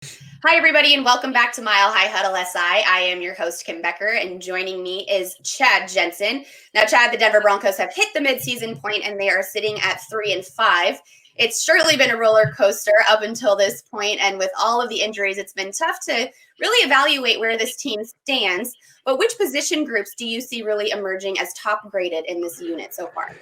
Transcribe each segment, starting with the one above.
Hi, everybody, and welcome back to Mile High Huddle SI. I am your host, Kim Becker, and joining me is Chad Jensen. Now, Chad, the Denver Broncos have hit the midseason point, and they are sitting at 3-5. It's surely been a roller coaster up until this point, and with all of the injuries, it's been tough to really evaluate where this team stands. But which position groups do you see really emerging as top graded in this unit so far?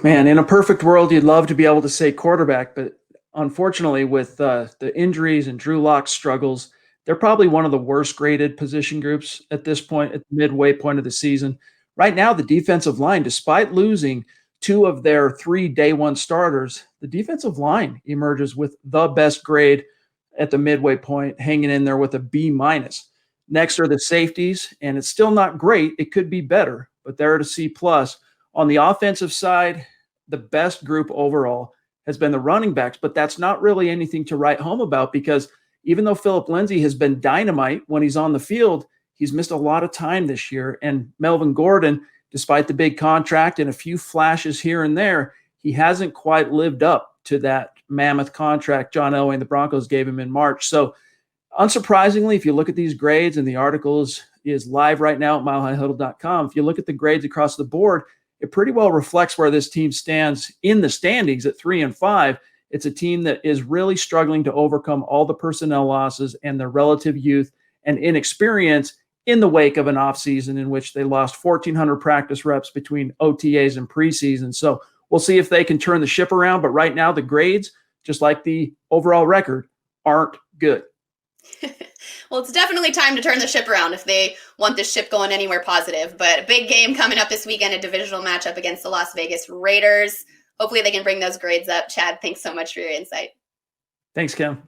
Man, in a perfect world, you'd love to be able to say quarterback, but unfortunately, with the injuries and Drew Lock's struggles, they're probably one of the worst graded position groups at this point, at the midway point of the season. Right now, the defensive line, despite losing two of their three day one starters, the defensive line emerges with the best grade at the midway point, hanging in there with a B minus. Next are the safeties, and it's still not great. It could be better, but they're at a C plus. On the offensive side, the best group overall has been the running backs, but that's not really anything to write home about because even though Philip Lindsay has been dynamite when he's on the field, he's missed a lot of time this year. And Melvin Gordon, despite the big contract and a few flashes here and there, he hasn't quite lived up to that mammoth contract John Elway and the Broncos gave him in March. So unsurprisingly, if you look at these grades, and the article is live right now at milehighhuddle.com, if you look at the grades across the board, it pretty well reflects where this team stands in the standings at 3-5. It's a team that is really struggling to overcome all the personnel losses and their relative youth and inexperience in the wake of an offseason in which they lost 1,400 practice reps between OTAs and preseason. So we'll see if they can turn the ship around. But right now, the grades, just like the overall record, aren't good. Well, it's definitely time to turn the ship around if they want this ship going anywhere positive. But a big game coming up this weekend, a divisional matchup against the Las Vegas Raiders. Hopefully they can bring those grades up. Chad, thanks so much for your insight. Thanks, Kim.